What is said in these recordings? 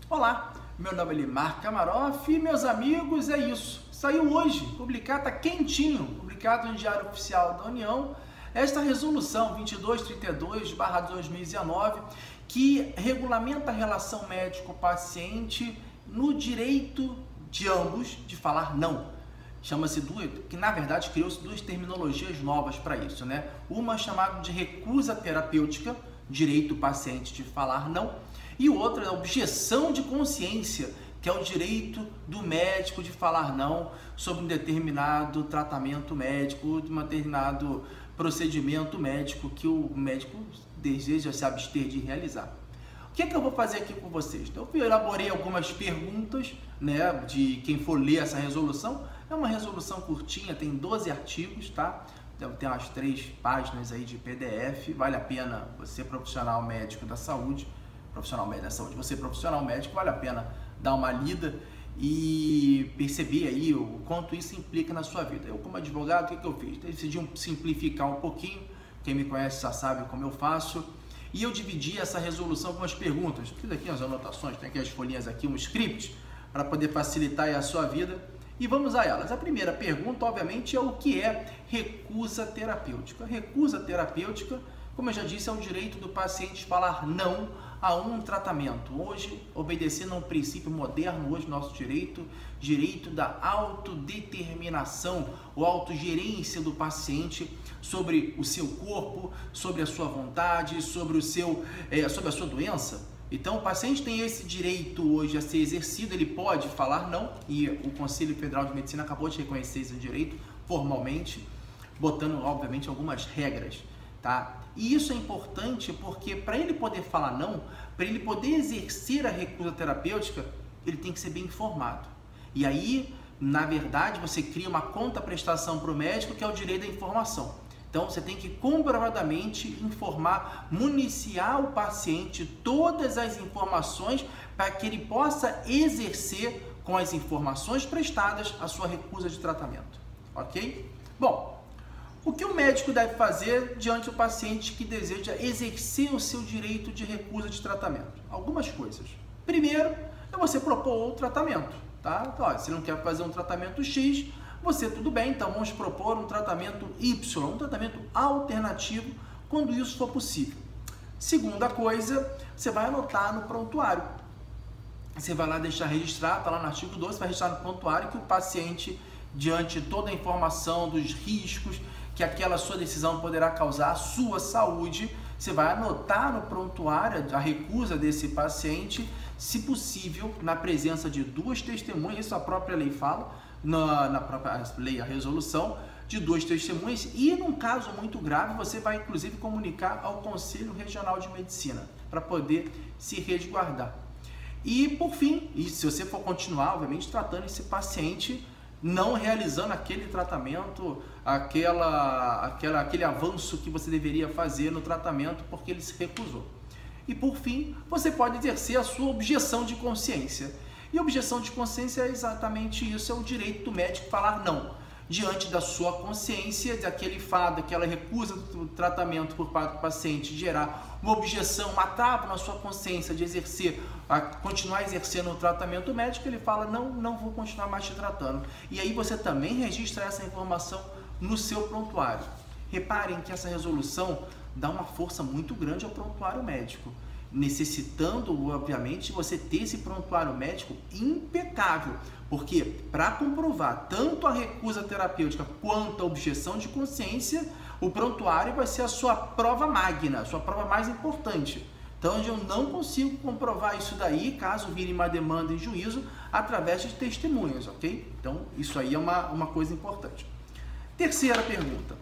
Olá, meu nome é Limar Kamaroff e meus amigos, é isso. Saiu hoje, publicado, está quentinho, publicado no Diário Oficial da União, esta resolução 2232/2019 que regulamenta a relação médico-paciente no direito de ambos de falar não. Chama-se que na verdade criou-se duas terminologias novas para isso, né? Uma chamada de recusa terapêutica, direito do paciente de falar não, e outra é a objeção de consciência, que é o direito do médico de falar não sobre um determinado tratamento médico, de um determinado procedimento médico que o médico deseja se abster de realizar. O que é que eu vou fazer aqui com vocês? Então, eu elaborei algumas perguntas, né, de quem for ler essa resolução. É uma resolução curtinha, tem 12 artigos, tá? Tem umas 3 páginas aí de PDF. Vale a pena você, profissional médico da saúde, você profissional médico, vale a pena dar uma lida e perceber aí o quanto isso implica na sua vida. Eu, como advogado, o que eu fiz? Decidi simplificar um pouquinho. Quem me conhece já sabe como eu faço. E eu dividi essa resolução com umas perguntas. Fiz aqui as anotações, tem aqui as folhinhas aqui, um script, para poder facilitar aí a sua vida. E vamos a elas. A primeira pergunta, obviamente, é o que é recusa terapêutica. Recusa terapêutica, como eu já disse, é o direito do paciente falar não a um tratamento. Hoje, obedecendo a um princípio moderno, hoje nosso direito da autodeterminação ou autogerência do paciente sobre o seu corpo, sobre a sua vontade, sobre a sua doença. Então, o paciente tem esse direito hoje a ser exercido, ele pode falar não, e o Conselho Federal de Medicina acabou de reconhecer esse direito formalmente, botando, obviamente, algumas regras, tá? E isso é importante porque para ele poder falar não, para ele poder exercer a recusa terapêutica, ele tem que ser bem informado. E aí, na verdade, você cria uma contraprestação para o médico, que é o direito da informação. Então, você tem que comprovadamente informar, municiar o paciente todas as informações para que ele possa exercer com as informações prestadas a sua recusa de tratamento, ok? Bom, o que o médico deve fazer diante do paciente que deseja exercer o seu direito de recusa de tratamento? Algumas coisas. Primeiro, é você propor o tratamento, tá? Então, ó, se não quer fazer um tratamento X, você, tudo bem, então vamos propor um tratamento Y, um tratamento alternativo, quando isso for possível. Segunda coisa, você vai anotar no prontuário. Você vai lá deixar registrar, está lá no artigo 12, vai registrar no prontuário que o paciente, diante de toda a informação dos riscos que aquela sua decisão poderá causar à sua saúde, você vai anotar no prontuário a recusa desse paciente, se possível, na presença de 2 testemunhas, isso a própria lei fala, na própria lei, a resolução, de 2 testemunhas, e num caso muito grave, você vai inclusive comunicar ao Conselho Regional de Medicina, para poder se resguardar. E por fim, e se você for continuar, obviamente, tratando esse paciente, não realizando aquele tratamento, aquele avanço que você deveria fazer no tratamento, porque ele se recusou. E por fim, você pode exercer a sua objeção de consciência. E objeção de consciência é exatamente isso, é o direito do médico falar não. Diante da sua consciência, daquele fato, aquela recusa do tratamento por parte do paciente, gerar uma objeção, uma trava na sua consciência de continuar exercendo o tratamento médico, ele fala, não vou continuar mais te tratando. E aí você também registra essa informação no seu prontuário. Reparem que essa resolução dá uma força muito grande ao prontuário médico, necessitando, obviamente, você ter esse prontuário médico impecável, porque para comprovar tanto a recusa terapêutica quanto a objeção de consciência, o prontuário vai ser a sua prova magna, a sua prova mais importante. Então, eu não consigo comprovar isso daí, caso vire uma demanda em juízo, através de testemunhas, ok? Então, isso aí é uma coisa importante. Terceira pergunta.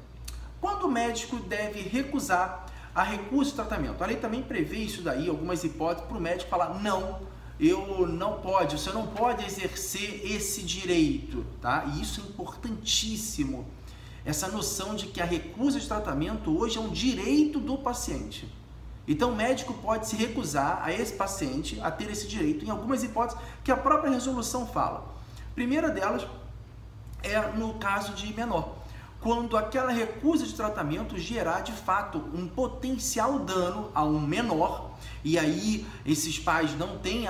Quando o médico deve recusar a recusa de tratamento? A lei também prevê isso daí, algumas hipóteses, para o médico falar, não, você não pode exercer esse direito, tá? E isso é importantíssimo, essa noção de que a recusa de tratamento hoje é um direito do paciente. Então o médico pode se recusar a esse paciente a ter esse direito em algumas hipóteses que a própria resolução fala. A primeira delas é no caso de menor. quando aquela recusa de tratamento gerar de fato um potencial dano a um menor, e aí esses pais não têm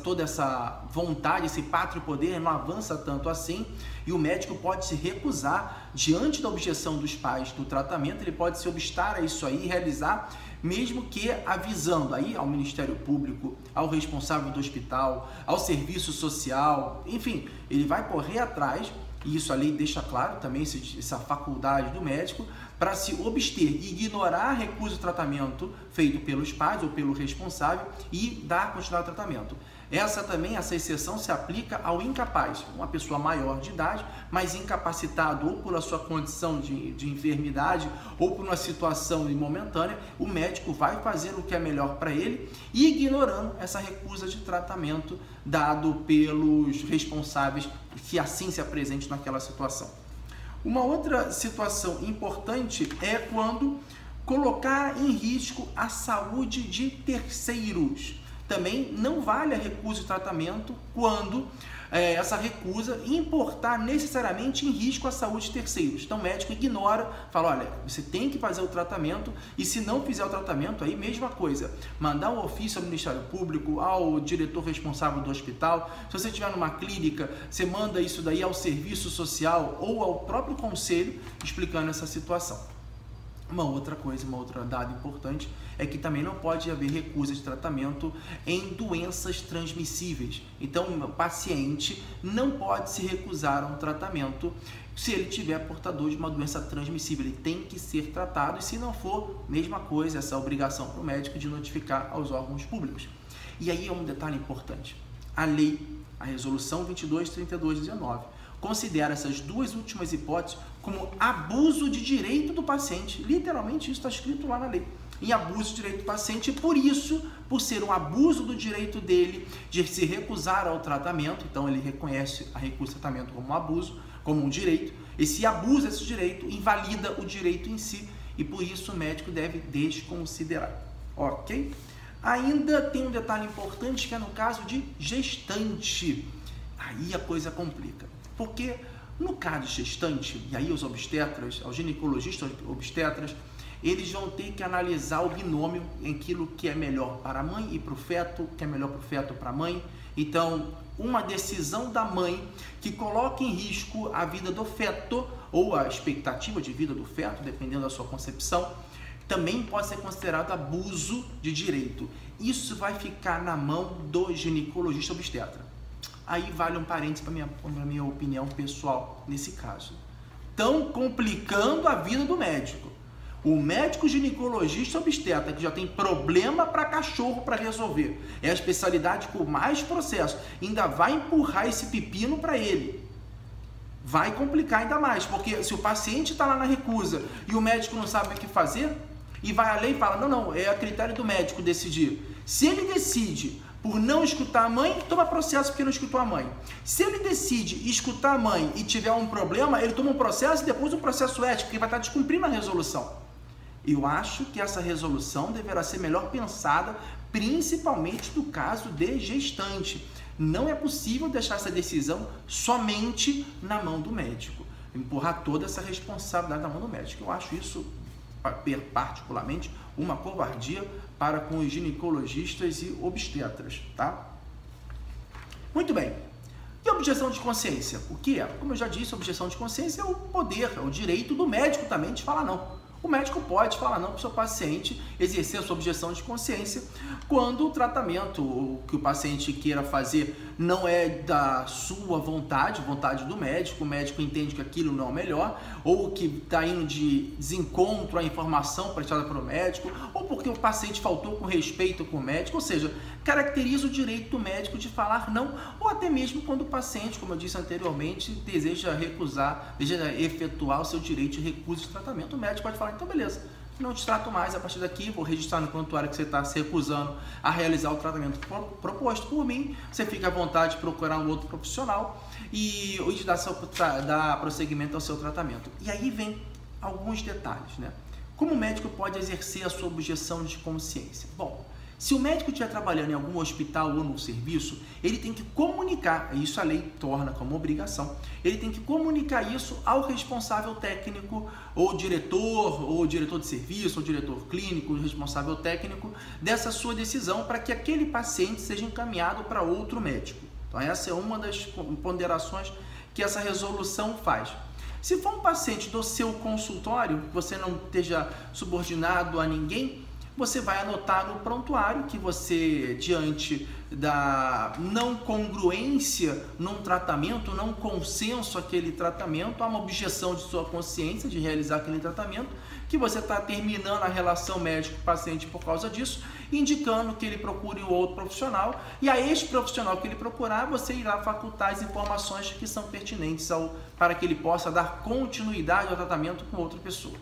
toda essa vontade, esse pátrio poder, não avança tanto assim, e o médico pode se recusar diante da objeção dos pais do tratamento, ele pode se obstar a isso aí e realizar, mesmo que avisando aí ao Ministério Público, ao responsável do hospital, ao serviço social, enfim, ele vai correr atrás. E isso a lei deixa claro também, essa faculdade do médico, para se obster e ignorar a recusa do tratamento feito pelos pais ou pelo responsável e dar continuidade ao tratamento. Essa exceção se aplica ao incapaz, uma pessoa maior de idade, mas incapacitado ou pela sua condição de enfermidade ou por uma situação momentânea, o médico vai fazer o que é melhor para ele, ignorando essa recusa de tratamento dado pelos responsáveis que assim se apresente naquela situação. Uma outra situação importante é quando colocar em risco a saúde de terceiros. Também não vale a recusa de tratamento quando essa recusa importar necessariamente em risco a saúde de terceiros. Então o médico ignora, fala, olha, você tem que fazer o tratamento e se não fizer o tratamento, aí mesma coisa, mandar um ofício ao Ministério Público, ao diretor responsável do hospital. Se você estiver numa clínica, você manda isso daí ao serviço social ou ao próprio conselho explicando essa situação. Uma outra dado importante é que também não pode haver recusa de tratamento em doenças transmissíveis. Então, o paciente não pode se recusar a um tratamento se ele tiver portador de uma doença transmissível. Ele tem que ser tratado e, se não for, mesma coisa, essa obrigação para o médico de notificar aos órgãos públicos. E aí é um detalhe importante. A lei, a resolução 2232/19, considera essas duas últimas hipóteses como abuso de direito do paciente. Literalmente isso está escrito lá na lei. Em abuso de direito do paciente, e por isso, por ser um abuso do direito dele de se recusar ao tratamento, então ele reconhece a recusa ao tratamento como um abuso, como um direito, esse abuso desse direito invalida o direito em si, e por isso o médico deve desconsiderar. Ok? Ainda tem um detalhe importante que é no caso de gestante. Aí a coisa complica. Porque no caso de gestante, e aí os obstetras, os ginecologistas obstetras, eles vão ter que analisar o binômio em aquilo que é melhor para a mãe e para o feto, que é melhor para o feto para a mãe. Então, uma decisão da mãe que coloca em risco a vida do feto ou a expectativa de vida do feto, dependendo da sua concepção, também pode ser considerado abuso de direito. Isso vai ficar na mão do ginecologista obstetra. Aí vale um parênteses para a minha opinião pessoal nesse caso. Estão complicando a vida do médico. O médico ginecologista obstetra, que já tem problema para cachorro para resolver, é a especialidade com mais processo, ainda vai empurrar esse pepino para ele. Vai complicar ainda mais, porque se o paciente está lá na recusa e o médico não sabe o que fazer, e vai à lei e fala, não, é a critério do médico decidir. Se ele decide por não escutar a mãe, toma processo porque não escutou a mãe. Se ele decide escutar a mãe e tiver um problema, ele toma um processo e depois um processo ético, que vai estar descumprindo a resolução. Eu acho que essa resolução deverá ser melhor pensada, principalmente no caso de gestante. Não é possível deixar essa decisão somente na mão do médico. Empurrar toda essa responsabilidade na mão do médico. Eu acho isso, particularmente, uma covardia para com os ginecologistas e obstetras, tá? Muito bem. E a objeção de consciência? O que é? Como eu já disse, a objeção de consciência é o poder, é o direito do médico também de falar não. O médico pode falar não para o seu paciente, exercer a sua objeção de consciência quando o tratamento que o paciente queira fazer não é da sua vontade, vontade do médico, o médico entende que aquilo não é o melhor, ou que está indo de desencontro à informação prestada para o médico, ou porque o paciente faltou com respeito com o médico, ou seja, caracteriza o direito do médico de falar não, ou até mesmo quando o paciente, como eu disse anteriormente, deseja recusar, deseja efetuar o seu direito de recusa de tratamento, o médico pode falar, então beleza, não te trato mais a partir daqui, vou registrar no prontuário que você está se recusando a realizar o tratamento proposto por mim, você fica à vontade de procurar um outro profissional e dar prosseguimento ao seu tratamento. E aí vem alguns detalhes, né? Como o médico pode exercer a sua objeção de consciência? Bom, Se o médico estiver trabalhando em algum hospital ou no serviço, ele tem que comunicar, isso a lei torna como obrigação, ele tem que comunicar isso ao responsável técnico, ou diretor de serviço, ou diretor clínico, responsável técnico, dessa sua decisão, para que aquele paciente seja encaminhado para outro médico. Então essa é uma das ponderações que essa resolução faz. Se for um paciente do seu consultório, que você não esteja subordinado a ninguém, você vai anotar no prontuário que você, diante da não congruência num tratamento, não consenso àquele tratamento, há uma objeção de sua consciência de realizar aquele tratamento, que você está terminando a relação médico-paciente por causa disso, indicando que ele procure um outro profissional, e a este profissional que ele procurar, você irá facultar as informações que são pertinentes para que ele possa dar continuidade ao tratamento com outra pessoa.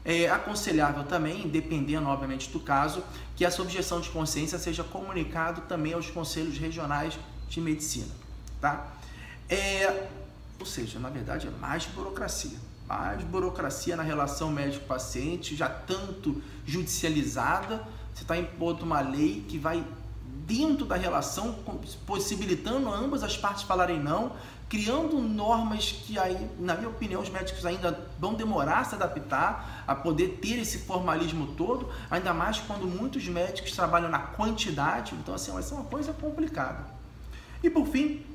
É aconselhável também, dependendo obviamente do caso, que essa objeção de consciência seja comunicado também aos conselhos regionais de medicina, tá? Ou seja, na verdade é mais burocracia na relação médico-paciente, já tanto judicializada. Você está impondo uma lei que vai dentro da relação, possibilitando ambas as partes falarem não, criando normas que aí, na minha opinião, os médicos ainda vão demorar a se adaptar, a poder ter esse formalismo todo, ainda mais quando muitos médicos trabalham na quantidade, então assim, vai ser uma coisa complicada. E por fim,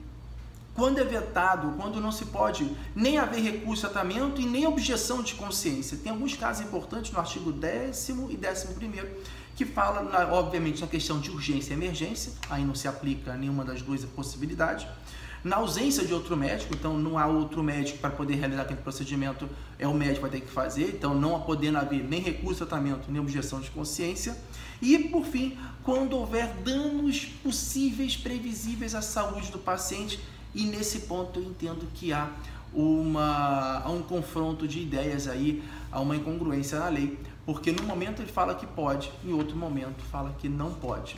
quando é vetado, quando não se pode nem haver recurso a tratamento e nem objeção de consciência. Tem alguns casos importantes no artigo 10º e 11º, que fala, obviamente, na questão de urgência e emergência, aí não se aplica nenhuma das duas possibilidades. Na ausência de outro médico, então não há outro médico para poder realizar aquele procedimento, é o médico que vai ter que fazer, então não podendo haver nem recurso a tratamento, nem objeção de consciência. E, por fim, quando houver danos possíveis, previsíveis à saúde do paciente, e nesse ponto eu entendo que há um confronto de ideias aí, há uma incongruência na lei, porque no momento ele fala que pode, em outro momento fala que não pode.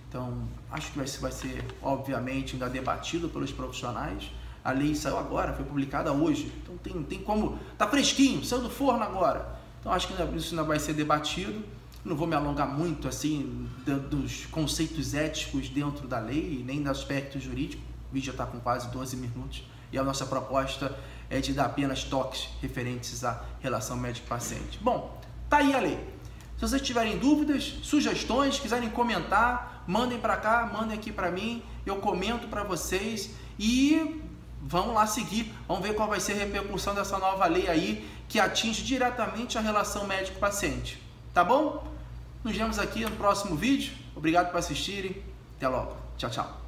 Então, acho que vai ser, obviamente, ainda debatido pelos profissionais. A lei saiu agora, foi publicada hoje, então tem como, tá fresquinho, saiu do forno agora. Então, acho que isso ainda vai ser debatido. Não vou me alongar muito, assim, dos conceitos éticos dentro da lei, nem do aspecto jurídico. O vídeo já está com quase 12 minutos e a nossa proposta é de dar apenas toques referentes à relação médico-paciente. Bom, tá aí a lei. Se vocês tiverem dúvidas, sugestões, quiserem comentar, mandem para cá, mandem aqui para mim, eu comento para vocês e vamos lá seguir. Vamos ver qual vai ser a repercussão dessa nova lei aí que atinge diretamente a relação médico-paciente. Tá bom? Nos vemos aqui no próximo vídeo. Obrigado por assistirem. Até logo. Tchau, tchau.